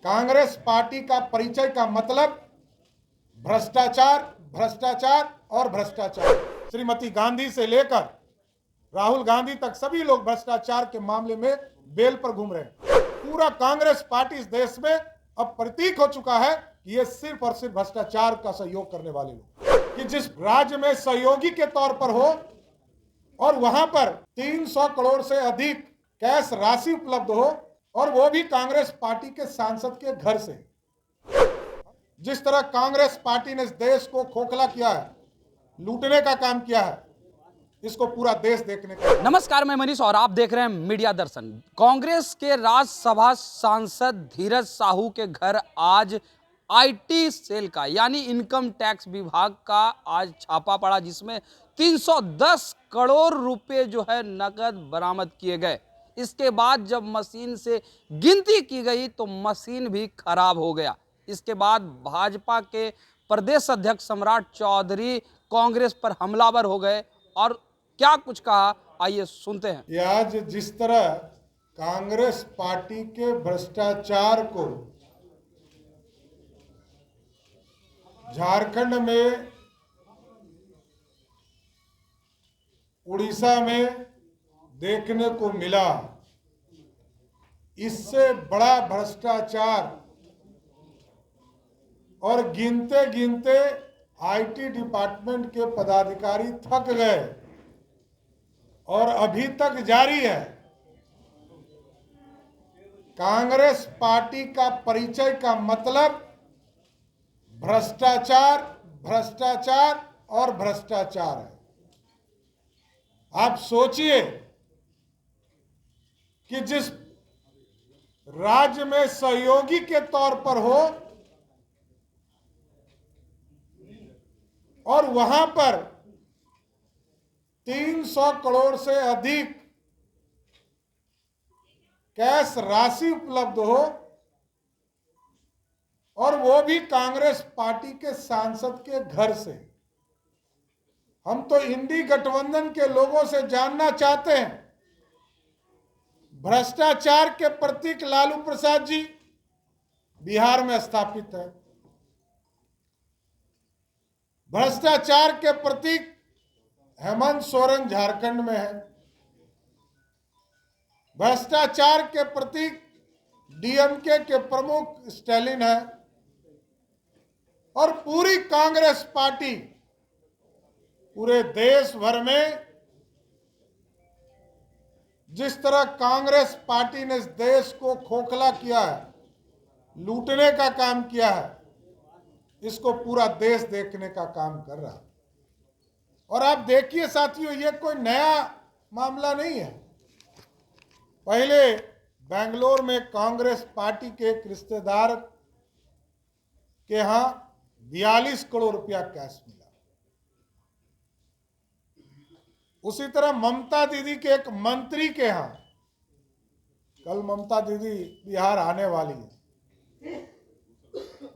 Congress party का परिचय का मतलब भ्रष्टाचार, भ्रष्टाचार और भ्रष्टाचार। श्रीमती गांधी से लेकर राहुल गांधी तक सभी लोग भ्रष्टाचार के मामले में बेल पर घूम रहे हैं। पूरा कांग्रेस पार्टी इस देश में अब प्रतीक हो चुका है कि ये सिर्फ और सिर्फ भ्रष्टाचार का सहयोग करने वाले लोग, कि जिस राज्य में सहयोगी के तौर पर हो और वहां पर 300 करोड़ से अधिक कैश राशि उपलब्ध हो और वो भी कांग्रेस पार्टी के सांसद के घर से। जिस तरह कांग्रेस पार्टी ने इस देश को खोखला किया है, लूटने का काम किया है, इसको पूरा देश देखने का। नमस्कार, मैं मनीष और आप देख रहे हैं मीडिया दर्शन। कांग्रेस के राज्यसभा सांसद धीरज साहू के घर आज आईटी सेल का यानी इनकम टैक्स विभाग का आज छापा पड़ा, जिसमें 310 करोड़ रुपए जो है नकद बरामद किए गए। इसके बाद जब मशीन से गिनती की गई तो मशीन भी खराब हो गया। इसके बाद भाजपा के प्रदेश अध्यक्ष सम्राट चौधरी कांग्रेस पर हमलावर हो गए और क्या कुछ कहा, आइए सुनते हैं। ये आज जिस तरह कांग्रेस पार्टी के भ्रष्टाचार को झारखंड में, उड़ीसा में देखने को मिला, इससे बड़ा भ्रष्टाचार और गिनते गिनते आईटी डिपार्टमेंट के पदाधिकारी थक गए और अभी तक जारी है। कांग्रेस पार्टी का परिचय का मतलब भ्रष्टाचार, भ्रष्टाचार और भ्रष्टाचार है। आप सोचिए कि जिस राज्य में सहयोगी के तौर पर हो और वहां पर 300 करोड़ से अधिक कैश राशि उपलब्ध हो और वो भी कांग्रेस पार्टी के सांसद के घर से। हम तो इंडी गठबंधन के लोगों से जानना चाहते हैं, भ्रष्टाचार के प्रतीक लालू प्रसाद जी बिहार में स्थापित है, भ्रष्टाचार के प्रतीक हेमंत सोरेन झारखंड में है, भ्रष्टाचार के प्रतीक डीएमके के प्रमुख स्टालिन है और पूरी कांग्रेस पार्टी पूरे देश भर में जिस तरह कांग्रेस पार्टी ने इस देश को खोखला किया है, लूटने का काम किया है, इसको पूरा देश देखने का काम कर रहा है। और आप देखिए साथियों, ये कोई नया मामला नहीं है। पहले बेंगलोर में कांग्रेस पार्टी के एक रिश्तेदार के यहां 42 करोड़ रुपया कैश मिला। उसी तरह ममता दीदी के एक मंत्री के यहां, कल ममता दीदी बिहार आने वाली है,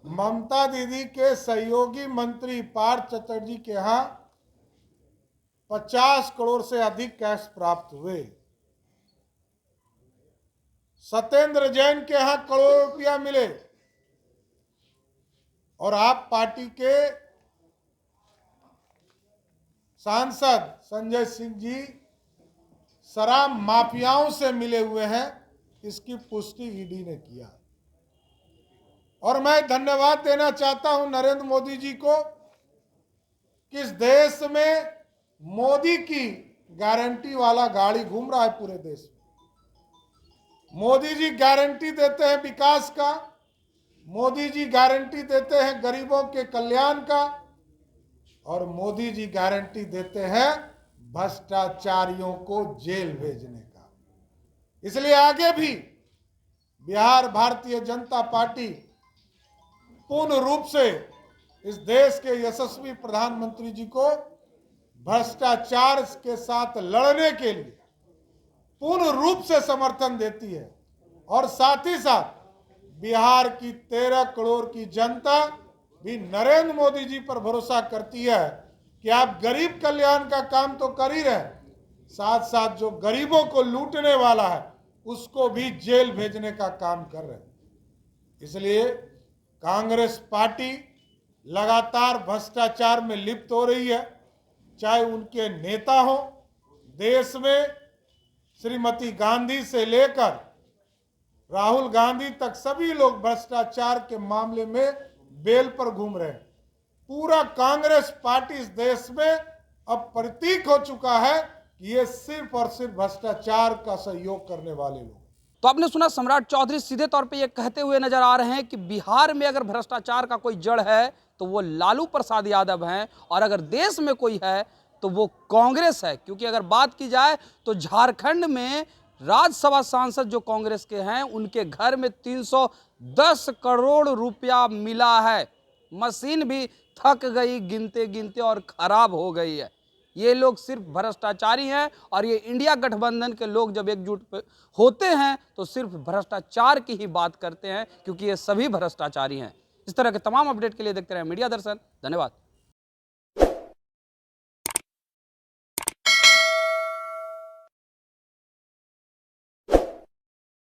ममता दीदी के सहयोगी मंत्री पार्थ चटर्जी के यहां 50 करोड़ से अधिक कैश प्राप्त हुए। सत्येंद्र जैन के यहां करोड़ रुपया मिले और आप पार्टी के सांसद संजय सिंह जी शराब माफियाओं से मिले हुए हैं, इसकी पुष्टि ईडी ने किया। और मैं धन्यवाद देना चाहता हूं नरेंद्र मोदी जी को कि इस देश में मोदी की गारंटी वाला गाड़ी घूम रहा है पूरे देश में। मोदी जी गारंटी देते हैं विकास का, मोदी जी गारंटी देते हैं गरीबों के कल्याण का और मोदी जी गारंटी देते हैं भ्रष्टाचारियों को जेल भेजने का। इसलिए आगे भी बिहार भारतीय जनता पार्टी पूर्ण रूप से इस देश के यशस्वी प्रधानमंत्री जी को भ्रष्टाचार के साथ लड़ने के लिए पूर्ण रूप से समर्थन देती है। और साथ ही साथ बिहार की 13 करोड़ की जनता भी नरेंद्र मोदी जी पर भरोसा करती है कि आप गरीब कल्याण का काम तो कर ही रहे, साथ साथ जो गरीबों को लूटने वाला है उसको भी जेल भेजने का काम कर रहे हैं। इसलिए कांग्रेस पार्टी लगातार भ्रष्टाचार में लिप्त हो रही है, चाहे उनके नेता हो। देश में श्रीमती गांधी से लेकर राहुल गांधी तक सभी लोग भ्रष्टाचार के मामले में बेल पर घूम रहे हैं। पूरा कांग्रेस पार्टी इस देश में अब प्रतीक हो चुका है कि ये सिर्फ और सिर्फ भ्रष्टाचार का सहयोग करने वाले लोग। तो आपने सुना, सम्राट चौधरी सीधे तौर पे ये कहते हुए नजर आ रहे हैं कि बिहार में अगर भ्रष्टाचार का कोई जड़ है तो वो लालू प्रसाद यादव हैं, और अगर देश में कोई है तो वो कांग्रेस है। क्योंकि अगर बात की जाए तो झारखंड में राज्यसभा सांसद जो कांग्रेस के हैं, उनके घर में 310 करोड़ रुपया मिला है। मशीन भी थक गई गिनते गिनते और खराब हो गई है। ये लोग सिर्फ भ्रष्टाचारी हैं, और ये इंडिया गठबंधन के लोग जब एकजुट होते हैं तो सिर्फ भ्रष्टाचार की ही बात करते हैं, क्योंकि ये सभी भ्रष्टाचारी हैं। इस तरह के तमाम अपडेट के लिए देखते रहें मीडिया दर्शन। धन्यवाद।